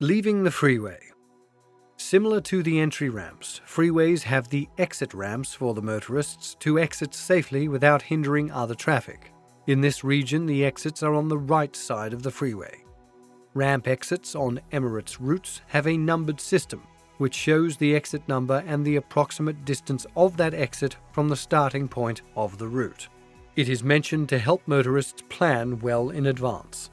Leaving the freeway. Similar to the entry ramps, freeways have the exit ramps for the motorists to exit safely without hindering other traffic. In this region, the exits are on the right side of the freeway. Ramp exits on Emirates routes have a numbered system, which shows the exit number and the approximate distance of that exit from the starting point of the route. It is mentioned to help motorists plan well in advance.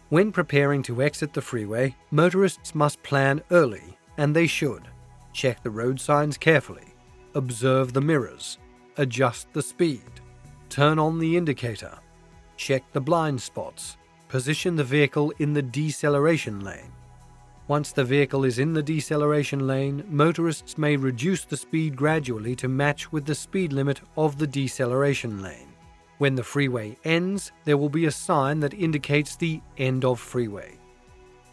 When preparing to exit the freeway, motorists must plan early, and they should. Check the road signs carefully, observe the mirrors, adjust the speed, turn on the indicator, check the blind spots, position the vehicle in the deceleration lane. Once the vehicle is in the deceleration lane, motorists may reduce the speed gradually to match with the speed limit of the deceleration lane. When the freeway ends, there will be a sign that indicates the end of freeway.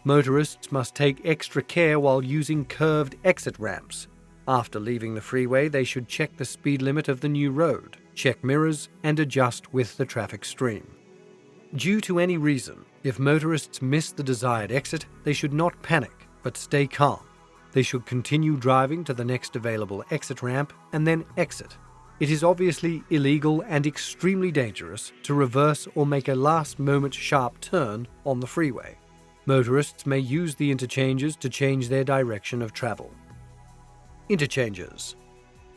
Motorists must take extra care while using curved exit ramps. After leaving the freeway, they should check the speed limit of the new road, check mirrors, and adjust with the traffic stream. Due to any reason, if motorists miss the desired exit, they should not panic, but stay calm. They should continue driving to the next available exit ramp and then exit. It is obviously illegal and extremely dangerous to reverse or make a last-moment sharp turn on the freeway. Motorists may use the interchanges to change their direction of travel. Interchanges.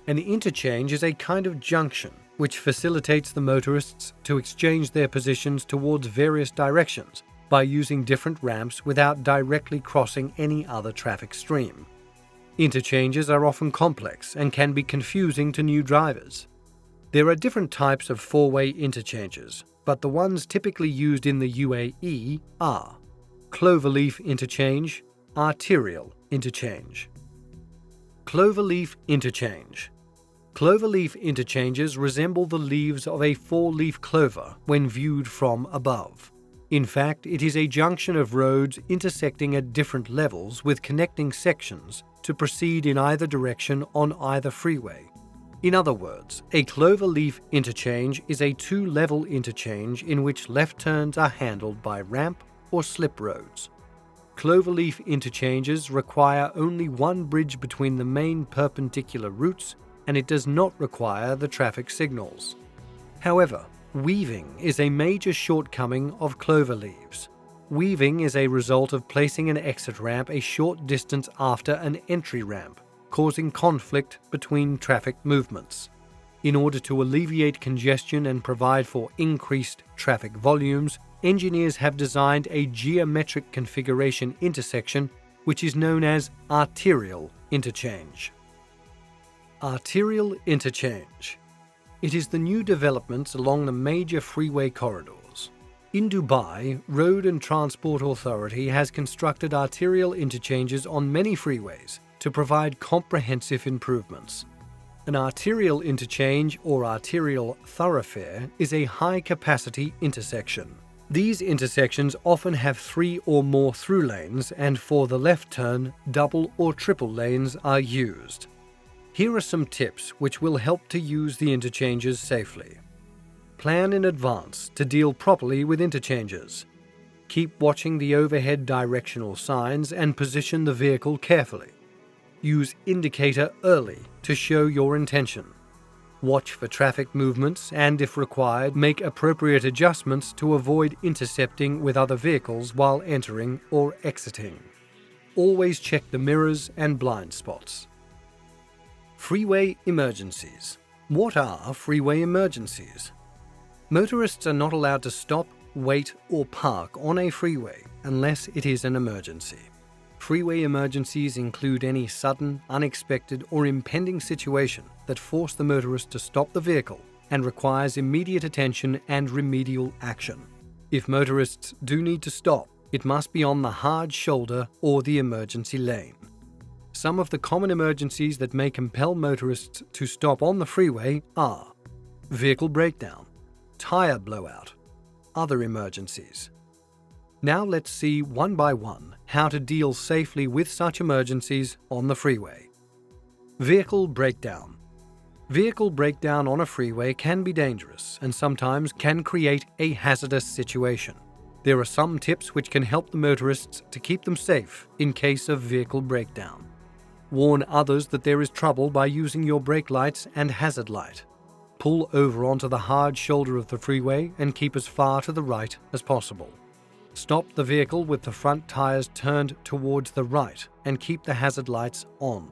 An interchange is a kind of junction which facilitates the motorists to exchange their positions towards various directions by using different ramps without directly crossing any other traffic stream. Interchanges are often complex and can be confusing to new drivers. There are different types of four-way interchanges, but the ones typically used in the UAE are cloverleaf interchange, arterial interchange. Cloverleaf interchange. Cloverleaf interchanges resemble the leaves of a four-leaf clover when viewed from above. In fact, it is a junction of roads intersecting at different levels with connecting sections to proceed in either direction on either freeway. In other words, a cloverleaf interchange is a two-level interchange in which left turns are handled by ramp or slip roads. Cloverleaf interchanges require only one bridge between the main perpendicular routes, and it does not require the traffic signals. However, weaving is a major shortcoming of cloverleaves. Weaving is a result of placing an exit ramp a short distance after an entry ramp, causing conflict between traffic movements. In order to alleviate congestion and provide for increased traffic volumes, engineers have designed a geometric configuration intersection which is known as arterial interchange. Arterial interchange. It is the new developments along the major freeway corridors. In Dubai, Road and Transport Authority has constructed arterial interchanges on many freeways to provide comprehensive improvements. An arterial interchange or arterial thoroughfare is a high-capacity intersection. These intersections often have 3 or more through lanes, and for the left turn, double or triple lanes are used. Here are some tips which will help to use the interchanges safely. Plan in advance to deal properly with interchanges. Keep watching the overhead directional signs and position the vehicle carefully. Use indicator early to show your intention. Watch for traffic movements and, if required, make appropriate adjustments to avoid intercepting with other vehicles while entering or exiting. Always check the mirrors and blind spots. Freeway emergencies. What are freeway emergencies? Motorists are not allowed to stop, wait, or park on a freeway unless it is an emergency. Freeway emergencies include any sudden, unexpected, or impending situation that force the motorist to stop the vehicle and requires immediate attention and remedial action. If motorists do need to stop, it must be on the hard shoulder or the emergency lane. Some of the common emergencies that may compel motorists to stop on the freeway are vehicle breakdown, tire blowout, other emergencies. Now let's see one by one how to deal safely with such emergencies on the freeway. Vehicle breakdown. Vehicle breakdown on a freeway can be dangerous and sometimes can create a hazardous situation. There are some tips which can help the motorists to keep them safe in case of vehicle breakdown. Warn others that there is trouble by using your brake lights and hazard light. Pull over onto the hard shoulder of the freeway and keep as far to the right as possible. Stop the vehicle with the front tires turned towards the right and keep the hazard lights on.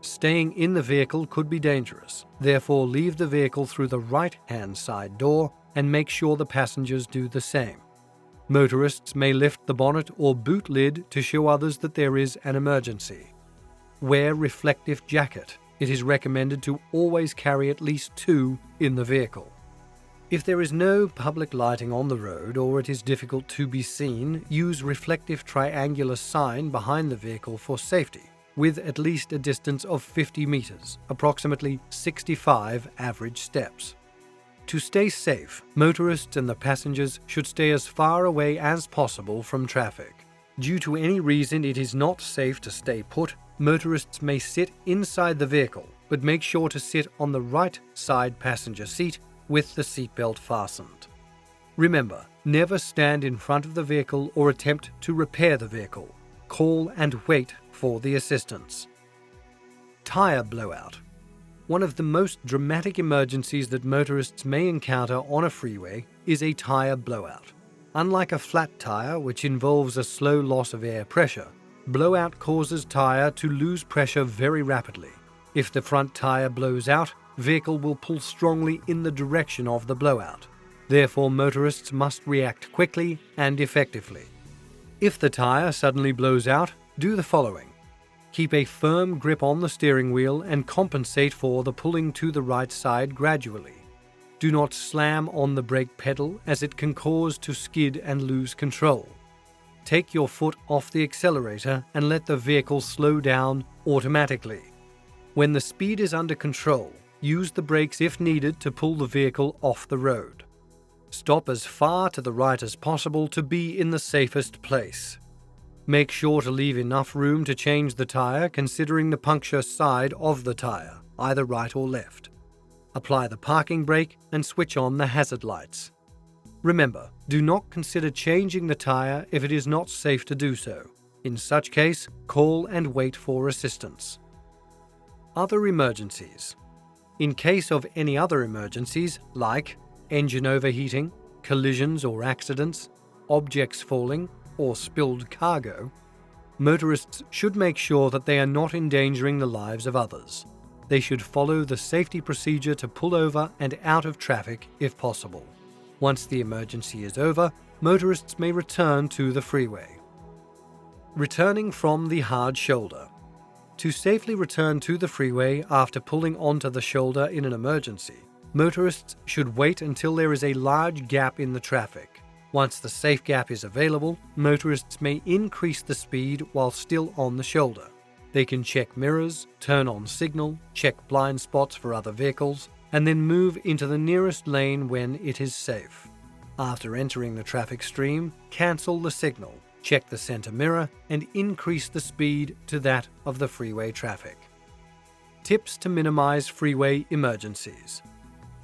Staying in the vehicle could be dangerous, therefore leave the vehicle through the right-hand side door and make sure the passengers do the same. Motorists may lift the bonnet or boot lid to show others that there is an emergency. Wear reflective jacket. It is recommended to always carry at least 2 in the vehicle. If there is no public lighting on the road or it is difficult to be seen, use reflective triangular sign behind the vehicle for safety, with at least a distance of 50 meters, approximately 65 average steps. To stay safe, motorists and the passengers should stay as far away as possible from traffic. Due to any reason it is not safe to stay put, motorists may sit inside the vehicle, but make sure to sit on the right side passenger seat with the seatbelt fastened. Remember, never stand in front of the vehicle or attempt to repair the vehicle. Call and wait for the assistance. Tire blowout. One of the most dramatic emergencies that motorists may encounter on a freeway is a tire blowout. Unlike a flat tire, which involves a slow loss of air pressure, blowout causes tire to lose pressure very rapidly. If the front tire blows out, vehicle will pull strongly in the direction of the blowout. Therefore, motorists must react quickly and effectively. If the tire suddenly blows out, do the following. Keep a firm grip on the steering wheel and compensate for the pulling to the right side gradually. Do not slam on the brake pedal as it can cause to skid and lose control. Take your foot off the accelerator and let the vehicle slow down automatically. When the speed is under control, use the brakes if needed to pull the vehicle off the road. Stop as far to the right as possible to be in the safest place. Make sure to leave enough room to change the tire considering the puncture side of the tire, either right or left. Apply the parking brake and switch on the hazard lights. Remember, do not consider changing the tire if it is not safe to do so. In such case, call and wait for assistance. Other emergencies. In case of any other emergencies, like engine overheating, collisions or accidents, objects falling, or spilled cargo, motorists should make sure that they are not endangering the lives of others. They should follow the safety procedure to pull over and out of traffic if possible. Once the emergency is over, motorists may return to the freeway. Returning from the hard shoulder. To safely return to the freeway after pulling onto the shoulder in an emergency, motorists should wait until there is a large gap in the traffic. Once the safe gap is available, motorists may increase the speed while still on the shoulder. They can check mirrors, turn on signal, check blind spots for other vehicles, and then move into the nearest lane when it is safe. After entering the traffic stream, cancel the signal, check the center mirror, and increase the speed to that of the freeway traffic. Tips to minimize freeway emergencies.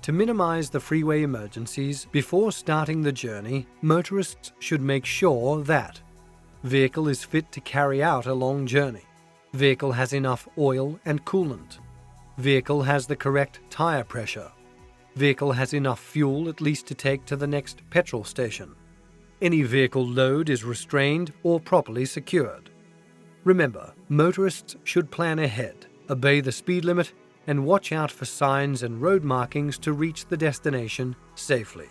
To minimize the freeway emergencies, before starting the journey, motorists should make sure that vehicle is fit to carry out a long journey. Vehicle has enough oil and coolant. Vehicle has the correct tire pressure. Vehicle has enough fuel at least to take to the next petrol station. Any vehicle load is restrained or properly secured. Remember, motorists should plan ahead, obey the speed limit, and watch out for signs and road markings to reach the destination safely.